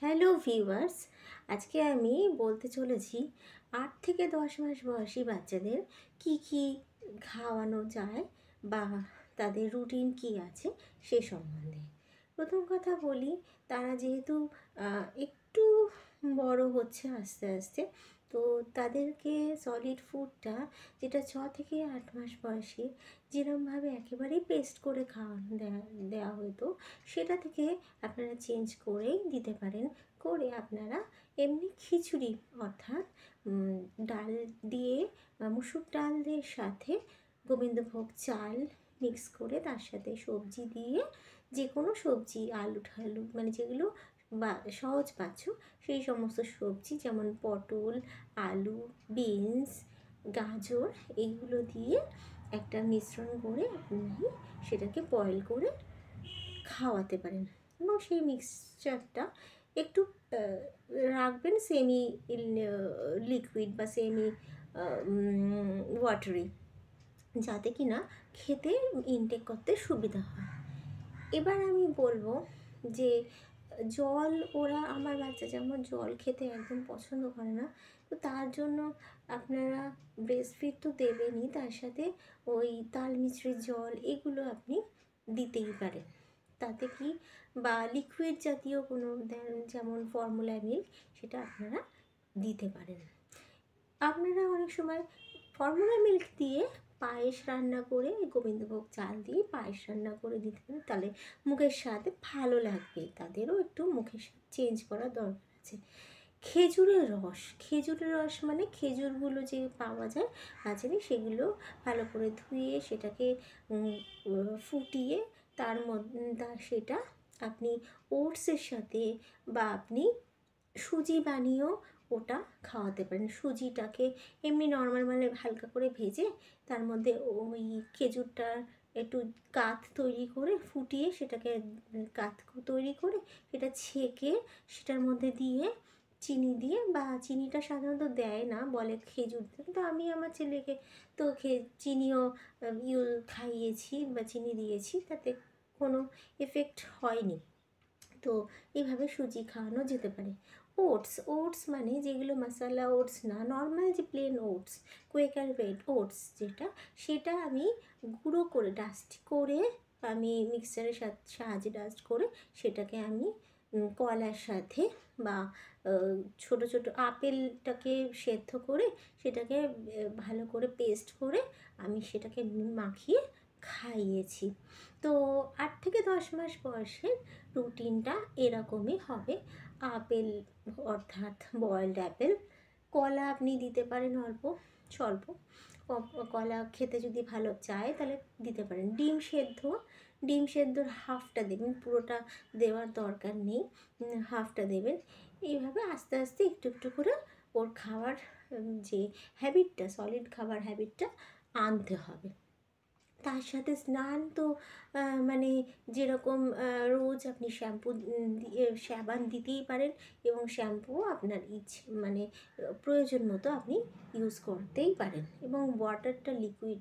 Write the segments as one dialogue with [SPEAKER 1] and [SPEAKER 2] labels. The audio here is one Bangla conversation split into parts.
[SPEAKER 1] হ্যালো ভিউয়ার্স, আজকে আমি বলতে চলেছি 8 থেকে 10 মাস বয়সী বাচ্চাদের কি খাওয়ানো যায় বা তাদের রুটিন কি আছে সে সম্বন্ধে। প্রথম কথা বলি, তারা যেহেতু একটু বড় হচ্ছে আস্তে আস্তে, তো তাদেরকে সলিড ফুডটা, যেটা 6 থেকে 8 মাস বয়সে যেরমভাবে একেবারেই পেস্ট করে খাওয়ানো দেওয়া হতো, সেটা থেকে আপনারা চেঞ্জ করেই দিতে পারেন। করে আপনারা এমনি খিচুড়ি, অর্থাৎ ডাল দিয়ে মুসুর ডালের সাথে গোবিন্দভোগ চাল মিক্স করে তার সাথে সবজি দিয়ে, যে কোনো সবজি, আলু ঠালু মানে যেগুলো বা সহজ পাচ্ছ সেই সমস্ত সবজি, যেমন পটল, আলু, বিনস, গাজর, এইগুলো দিয়ে একটা মিশ্রণ করে আপনি সেটাকে বয়েল করে খাওয়াতে পারেন। এবং সেই মিক্সচারটা একটু রাখবেন সেমি লিকুইড বা সেমি ওয়াটারি, যাতে কি না খেতে ইনটেক করতে সুবিধা হয়। এবার আমি বলবো যে জল, ওরা, আমার বাচ্চা যেমন জল খেতে একদম পছন্দ করে না, তো তার জন্য আপনারা ব্রেস্ট ফিড তো দেবেনই, তার সাথে ওই তাল মিছরির জল এগুলো আপনি দিতেই পারেন। তাতে কি, বা লিকুইড জাতীয় কোনো দেন, যেমন ফর্মুলা মিল্ক, সেটা আপনারা দিতে পারেন। আপনারা অনেক সময় ফর্মুলা মিল্ক দিয়ে পায়েস রান্না করে, গোবিন্দভোগ চাল দিয়ে পায়েস রান্না করে দিতে পারেন, তাহলে মুখের স্বাদ ভালো লাগবে, তাদেরও একটু মুখের স্বাদ চেঞ্জ করার দরকার আছে। খেজুরের রস মানে খেজুরগুলো যে পাওয়া যায় বাজারে, সেগুলো ভালো করে ধুয়ে সেটাকে ফুটিয়ে তার মধ্যে সেটা আপনি ওটসের সাথে, বা আপনি সুজি বানিয়েও ওটা খাওয়াতে পারেন। সুজিটাকে এমনি নর্মাল মানে হালকা করে ভেজে তার মধ্যে ওই খেজুরটার একটু কাত তৈরি করে ফুটিয়ে, সেটাকে কাত তৈরি করে সেটা ছেঁকে সেটার মধ্যে দিয়ে চিনি দিয়ে, বা চিনিটা সাধারণত দেয় না, বলে খেজুর, কিন্তু আমি আমার ছেলেকে তো চিনিও খাইয়েছি বা চিনি দিয়েছি, তাতে কোনো এফেক্ট হয়নি। তো এইভাবে সুজি খাওয়ানো যেতে পারে। ওটস মানে যেগুলো মশলা ওটস না, নর্মাল যে প্লেন ওটস, কোয়েকার ওটস যেটা, সেটা আমি গুঁড়ো করে ডাস্ট করে, আমি মিক্সচারের সাহায্যে ডাস্ট করে সেটাকে আমি কলার সাথে বা ছোট ছোট আপেলটাকে সেদ্ধ করে সেটাকে ভালো করে পেস্ট করে আমি সেটাকে মাখিয়ে খাইয়েছি। তো 8 থেকে 10 মাস বয়সের রুটিনটা এরকমই হবে। আপেল, অর্থাৎ বয়েলড অ্যাপেল, কলা আপনি দিতে পারেন অল্প স্বল্প, কলা খেতে যদি ভালো চায় তাহলে দিতে পারেন। ডিম সেদ্ধর হাফটা দেবেন, পুরোটা দেওয়ার দরকার নেই, হাফটা দেবেন। এইভাবে আস্তে আস্তে একটু একটু করে ওর খাওয়ার যে হ্যাবিটটা, সলিড খাবার হ্যাবিটটা আনতে হবে। তার সাথে স্নান তো মানে যেরকম রোজ আপনি শ্যাম্পু দিয়ে সাবান দিতেই পারেন, এবং শ্যাম্পুও আপনার মানে প্রয়োজন মতো আপনি ইউজ করতেই পারেন, এবং ওয়াটারটা লিকুইড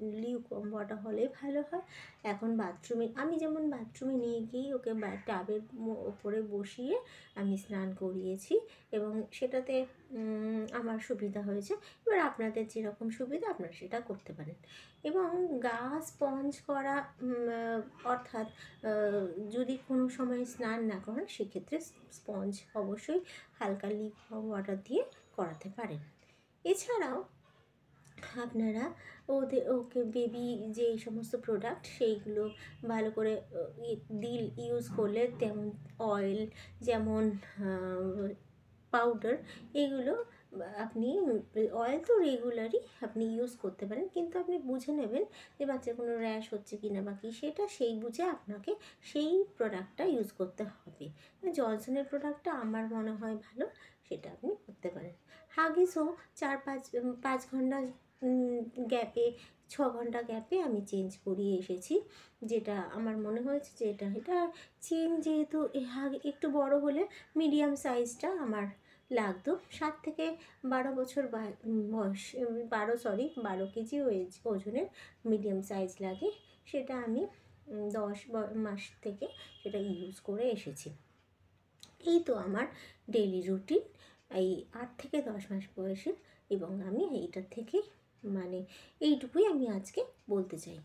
[SPEAKER 1] ওয়াটার হলে ভালো হয়। এখন আমি যেমন বাথরুমে নিয়ে গিয়েই ওকে টাবের ওপরে বসিয়ে আমি স্নান করিয়েছি, এবং সেটাতে আমার সুবিধা হয়েছে। এবার আপনাদের যেরকম সুবিধা আপনারা সেটা করতে পারেন। এবং গা স্পঞ্জ করা, অর্থাৎ যদি কোনো সময় স্নান না করেন, সেক্ষেত্রে স্পঞ্জ অবশ্যই হালকা ওয়াটার দিয়ে করাতে পারেন। এছাড়াও আপনারা ওকে বেবি যে সমস্ত প্রোডাক্ট, সেইগুলো ভালো করে ইউজ করলে, তেমন অয়েল, যেমন পাউডার, এগুলো আপনি, অয়েল তো রেগুলারই আপনি ইউজ করতে পারেন, কিন্তু আপনি বুঝে নেবেন যে বাচ্চার কোনো র্যাশ হচ্ছে কি না, বা কি, সেটা সেই বুঝে আপনাকে সেই প্রোডাক্টটা ইউজ করতে হবে। জনসনের প্রোডাক্টটা আমার মনে হয় ভালো, সেটা আপনি করতে পারেন। হাগিসও 4-5 ঘন্টা গ্যাপে, 6 ঘন্টা গ্যাপে আমি চেঞ্জ করিয়ে এসেছি, যেটা আমার মনে হয়েছে যে এটা চেঞ্জ, যেহেতু একটু বড় হলে মিডিয়াম সাইজটা আমার লাগতো। 7 থেকে 12 বছর বয়স, 12 কেজি ওজনের মিডিয়াম সাইজ লাগে, সেটা আমি 10 মাস থেকে সেটা ইউজ করে এসেছি। এই তো আমার ডেইলি রুটিন, এই 8 থেকে 10 মাস বয়সের, এবং আমি এইটার থেকে মানে এইটুকুই আমি আজকে বলতে চাই।